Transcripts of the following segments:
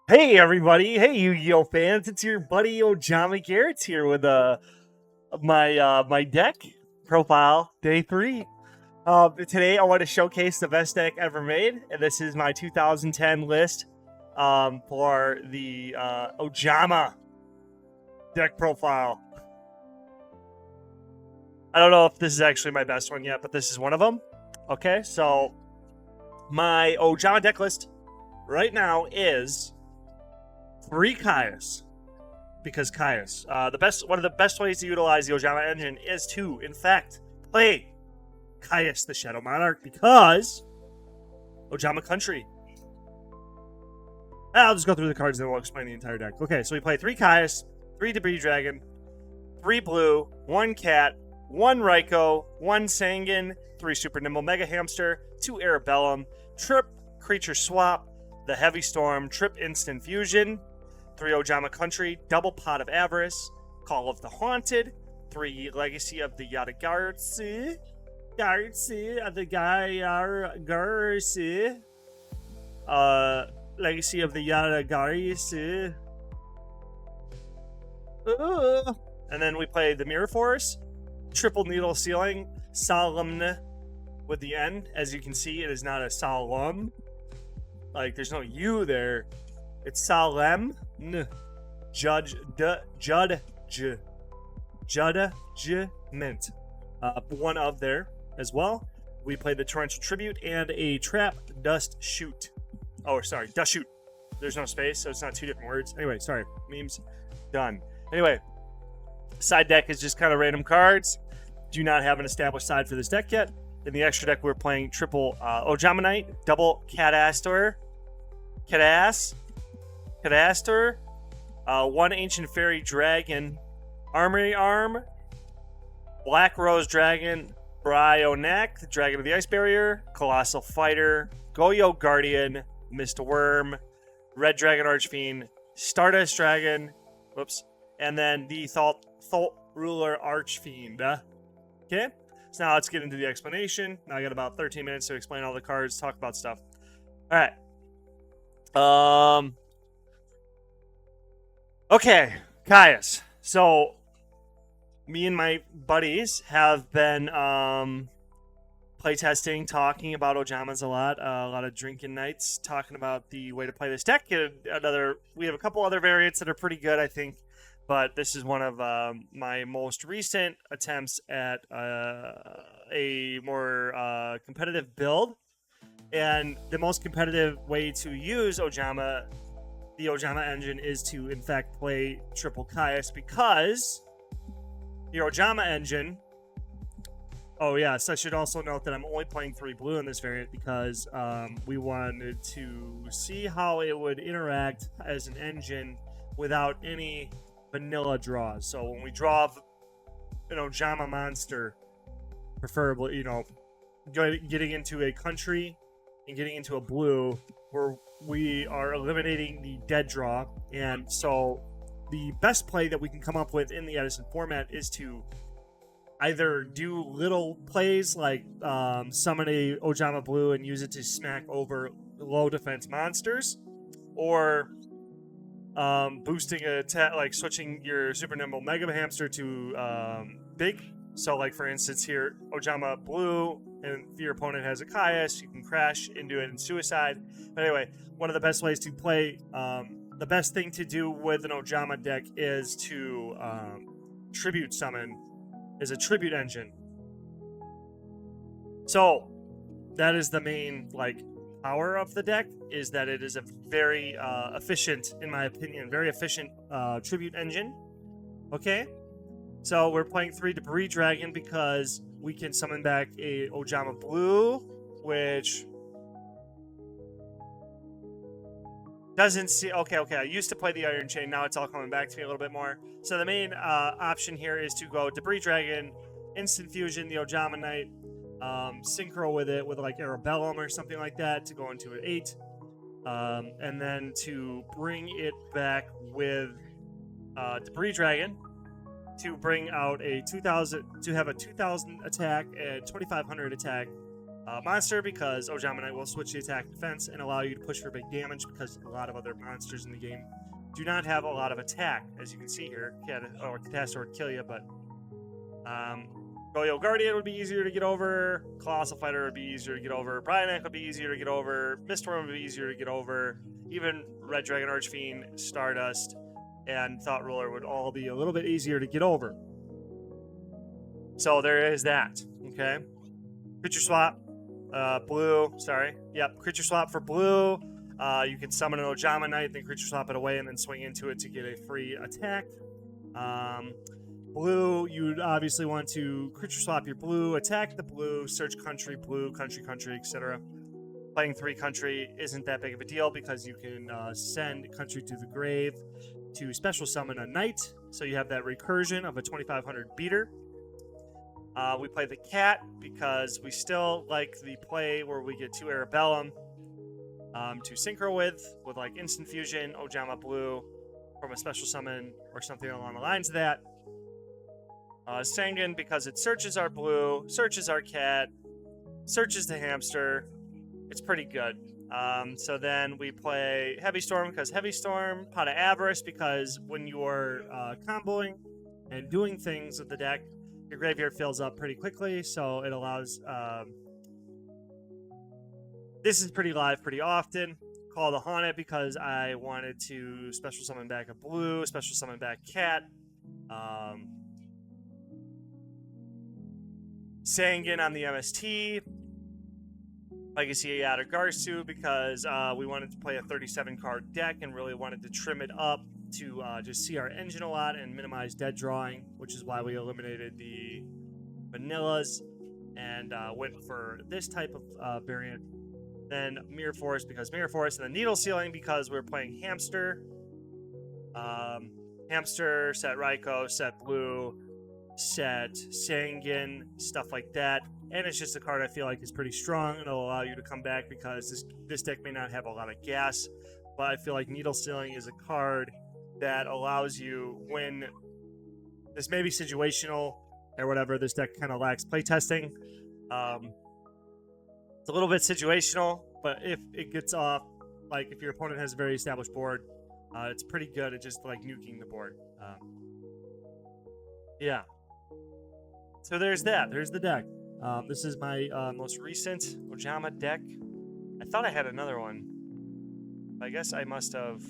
Hey everybody! Hey Yu-Gi-Oh fans! It's your buddy Ojama Garrett's here with my deck profile day 3. Today I want to showcase the best deck ever made, and this is my 2010 list for the Ojama deck profile. I don't know if this is actually my best one yet, but this is one of them. Okay, so my Ojama deck list right now is 3 Caius. Because Caius, one of the best ways to utilize the Ojama engine is to, in fact, play Caius the Shadow Monarch, because Ojama Country. I'll just go through the cards and we'll explain the entire deck. Okay, so we play 3 Caius, 3 Debris Dragon, 3 Blue, 1 Cat, 1 Raikou, 1 Sangan, 3 Super Nimble Mega Hamster, 2 Arabellum, Trip Creature Swap, the Heavy Storm, Trip Instant Fusion, 3 Ojama Country, Double Pot of Avarice, Call of the Haunted, 3 Legacy of the Yadagartsi, Legacy of the Yadagartsi, and then we play the Mirror Force, Triple Needle Ceiling, Solemn with the N. As you can see, it is not a solemn. Like, there's no U there. It's solemn. Judgment. One of there as well. We played the Torrential Tribute and a Trap Dust Shoot. Oh, sorry, Dust Shoot. There's no space, so it's not 2 different words. Anyway, sorry. Memes done. Anyway, side deck is just kind of random cards. Do not have an established side for this deck yet. In the extra deck, we're playing triple Ojama Knight, double Cadaster, 1 Ancient Fairy Dragon, Armory Arm, Black Rose Dragon, Brionac, the Dragon of the Ice Barrier, Colossal Fighter, Goyo Guardian, Mist Worm, Red Dragon Archfiend, Stardust Dragon, and then the Thought Ruler Archfiend. Okay, so now let's get into the explanation. Now I got about 13 minutes to explain all the cards, talk about stuff. All right. Okay, Caius. So, me and my buddies have been playtesting, talking about Ojamas a lot of drinking nights, talking about the way to play this deck. We have a couple other variants that are pretty good, I think, but this is one of my most recent attempts at a more competitive build. And the most competitive way to use the Ojama engine, is to, in fact, play triple Caius, because the Ojama engine... Oh, yes, I should also note that I'm only playing 3 blue in this variant because we wanted to see how it would interact as an engine without any vanilla draws. So when we draw an Ojama monster, preferably, getting into a country and getting into a blue, where we are eliminating the dead draw. And so the best play that we can come up with in the Edison format is to either do little plays like summon a Ojama blue and use it to smack over low defense monsters, or boosting a attack, like switching your Super Nimble Mega Hamster to big. So, like, for instance, here, Ojama blue, and if your opponent has a Caius, you can crash into it and suicide. But anyway, one of the best ways to play, the best thing to do with an Ojama deck is to tribute summon, is a tribute engine. So, that is the main, power of the deck, is that it is a very efficient, in my opinion, very efficient tribute engine. Okay? So we're playing 3 Debris Dragon because we can summon back a Ojama Blue, which doesn't see... Okay, I used to play the Iron Chain, now it's all coming back to me a little bit more. So the main option here is to go Debris Dragon, Instant Fusion, the Ojama Knight, synchro with it with like Arabellum or something like that to go into an 8, and then to bring it back with Debris Dragon, to bring out a 2000, to have a 2000 attack and 2500 attack monster, because Ojama Knight will switch the attack defense and allow you to push for big damage, because a lot of other monsters in the game do not have a lot of attack, as you can see here. Catastrophe would kill you, but Yugioh Guardian would be easier to get over. Colossal Fighter would be easier to get over. Bryonac would be easier to get over. Mistworm would be easier to get over. Even Red Dragon Archfiend, Stardust, and Thought Ruler would all be a little bit easier to get over. So there is that. Okay. Creature swap. Blue. Sorry. Yep. Creature swap for blue. You can summon an Ojama Knight, then creature swap it away, and then swing into it to get a free attack. Blue, you'd obviously want to creature swap your blue, attack the blue, search country, blue, country, etc. Playing 3 country isn't that big of a deal, because you can send country to the grave to special summon a knight, so you have that recursion of a 2500 beater. We play the cat because we still like the play where we get 2 Arabellum to synchro with like instant fusion, Ojama Blue from a special summon or something along the lines of that. Sanguine because it searches our blue, searches our cat, searches the hamster. It's pretty good. So then we play Heavy Storm because Heavy Storm, Pot of Avarice because when you are comboing and doing things with the deck, your graveyard fills up pretty quickly, so it allows... this is pretty live pretty often. Call the Haunted because I wanted to special summon back a blue, special summon back cat. Sanguine on the MST. Legacy Yadagarsu because we wanted to play a 37-card deck and really wanted to trim it up to just see our engine a lot and minimize dead drawing, which is why we eliminated the vanillas and went for this type of variant. Then Mirror Force because Mirror Force, and then Needle Sealing because we're playing Hamster. Hamster, set Raikou, set Blue, set Sanguine, stuff like that. And it's just a card I feel like is pretty strong, and it'll allow you to come back because this deck may not have a lot of gas, but I feel like Needle Sealing is a card that allows you, when this may be situational or whatever, this deck kind of lacks playtesting. It's a little bit situational, but if it gets off, like if your opponent has a very established board, it's pretty good at just like nuking the board. Yeah. So there's that. There's the deck. This is my most recent Ojama deck. I thought I had another one. I guess I must have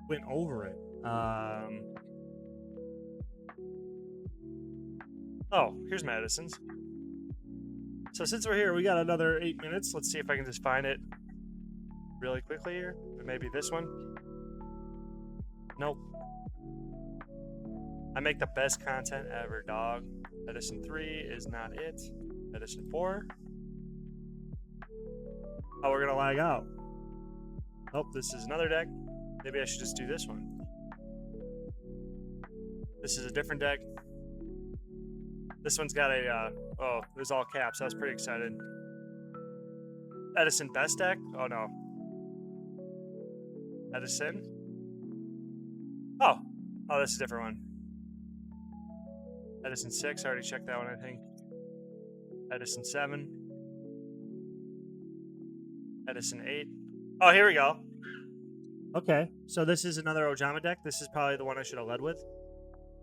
went over it. Oh, here's my Edisons. So since we're here, we got another 8 minutes. Let's see if I can just find it really quickly here. Maybe this one. Nope. I make the best content ever, dog. Edison 3 is not it. Edison 4. Oh, we're gonna lag out. Oh, this is another deck. Maybe I should just do this one. This is a different deck. This one's got a, oh, it was all caps. I was pretty excited. Edison best deck? Oh, no. Edison? Oh, this is a different one. Edison 6, I already checked that one, I think. Edison 7. Edison 8. Oh, here we go. Okay, so this is another Ojama deck. This is probably the one I should have led with.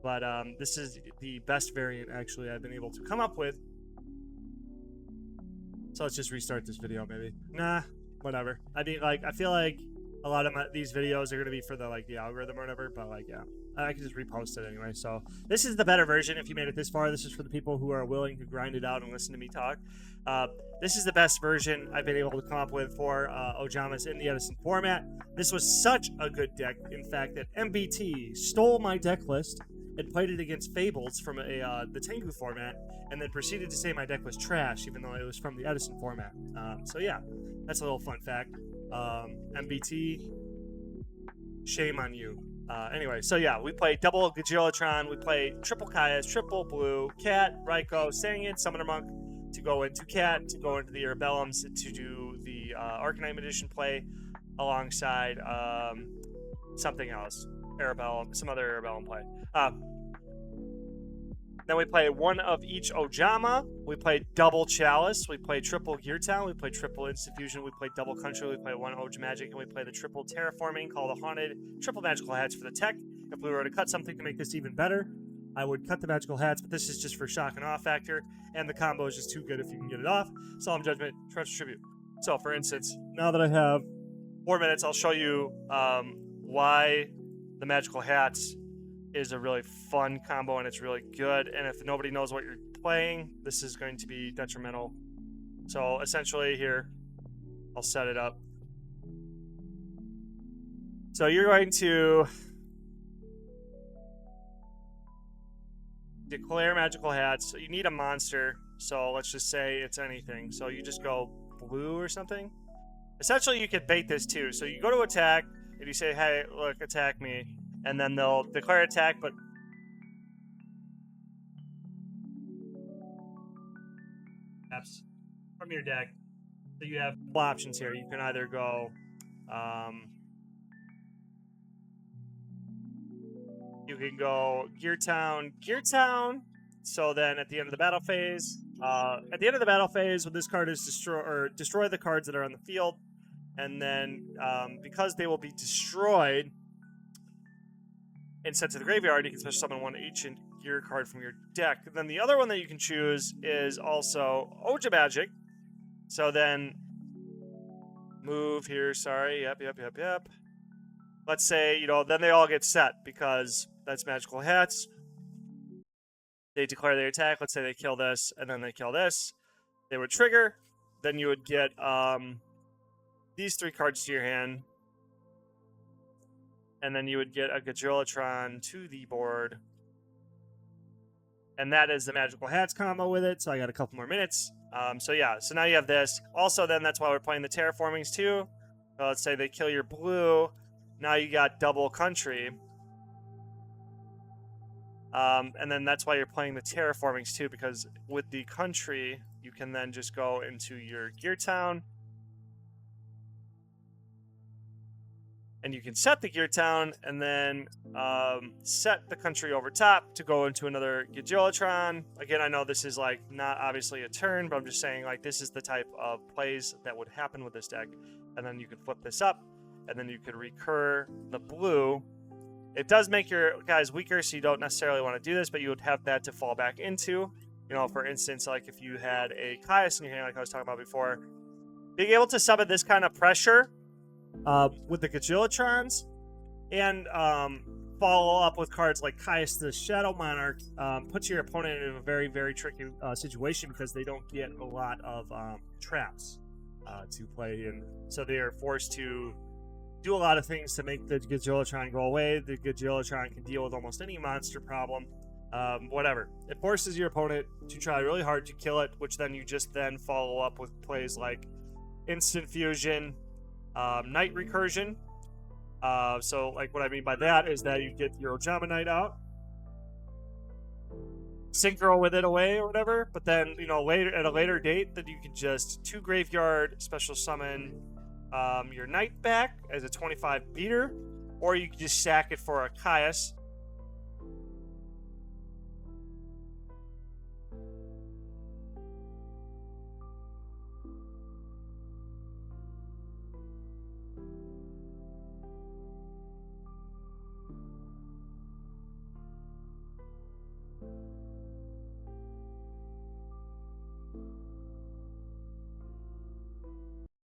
But this is the best variant, actually, I've been able to come up with. So let's just restart this video, maybe. Nah, whatever. I mean, like, I feel like a lot of these videos are going to be for the algorithm or whatever, but, like, yeah. I can just repost it anyway. So this is the better version if you made it this far. This is for the people who are willing to grind it out and listen to me talk. This is the best version I've been able to come up with for Ojamas in the Edison format. This was such a good deck, in fact, that MBT stole my deck list and played it against Fables from the Tengu format, and then proceeded to say my deck was trash, even though it was from the Edison format. So yeah, that's a little fun fact. MBT, shame on you. Anyway, so yeah, we play double Yugioh, we play triple Kaias, triple Blue, Cat, Raikou, Sanguine, Summoner Monk to go into Cat, to go into the Arabellums, to do the Arcanime Edition play alongside something else. Arabellum, some other Arabellum play. Then we play one of each Ojama. We play double Chalice. We play triple Gear Town. We play triple Instant Fusion. We play double Country. We play one Oj Magic. And we play the triple Terraforming called the Haunted. Triple Magical Hats for the tech. If we were to cut something to make this even better, I would cut the Magical Hats, but this is just for shock and awe factor. And the combo is just too good if you can get it off. Solemn Judgment, Treacherous Tribute. So, for instance, now that I have 4 minutes, I'll show you why the Magical Hats is a really fun combo and it's really good. And if nobody knows what you're playing, this is going to be detrimental. So essentially here, I'll set it up. So you're going to declare Magical Hats. So you need a monster. So let's just say it's anything. So you just go blue or something. Essentially you could bait this too. So you go to attack and you say, hey, look, attack me. And then they'll declare attack, but from your deck. So you have options here. You can either go you can go Gear Town. So then at the end of the battle phase, when this card is destroy the cards that are on the field, and then because they will be destroyed and sent to the graveyard, you can special summon one ancient gear card from your deck. And then the other one that you can choose is also Ojama Magic. So then move here, sorry, yep. Let's say, then they all get set because that's Magical Hats. They declare their attack. Let's say they kill this, and then they kill this. They would trigger. Then you would get these 3 cards to your hand. And then you would get a Yugioh to the board. And that is the Magical Hats combo with it. So I got a couple more minutes. So yeah, so now you have this. Also, then that's why we're playing the Terraformings too. So let's say they kill your blue. Now you got double Country. And then that's why you're playing the Terraformings too, because with the Country, you can then just go into your Gear Town. And you can set the Gear Town and then set the Country over top to go into another Yugioh. Again, I know this is like not obviously a turn, but I'm just saying like this is the type of plays that would happen with this deck. And then you can flip this up and then you could recur the blue. It does make your guys weaker, so you don't necessarily want to do this, but you would have that to fall back into. For instance, like if you had a Caius in your hand, like I was talking about before, being able to summon this kind of pressure with the Yugioh and follow up with cards like Caius the Shadow Monarch puts your opponent in a very, very tricky situation because they don't get a lot of traps to play in. So they are forced to do a lot of things to make the Yugioh go away. The Yugioh can deal with almost any monster problem. Whatever. It forces your opponent to try really hard to kill it, which then you just then follow up with plays like Instant Fusion, Night Recursion. So like what I mean by that is that you get your Ojama Knight out, synchro with it away or whatever, but then later at a later date then you can just 2 graveyard special summon your Knight back as a 25 beater, or you can just sack it for a Caius.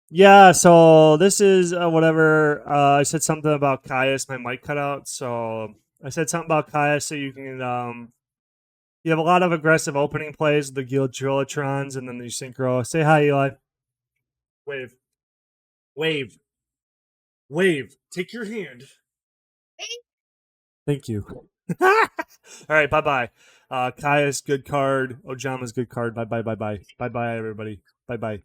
Yeah, so this is whatever. I said something about Caius. My mic cut out, so I said something about Caius. So you can, you have a lot of aggressive opening plays, the Yugioh, and then the synchro. Say hi, Eli. Wave. Take your hand. Thank you. All right, bye. Caius, good card. Ojama's good card. Bye, everybody. Bye, everybody. Bye.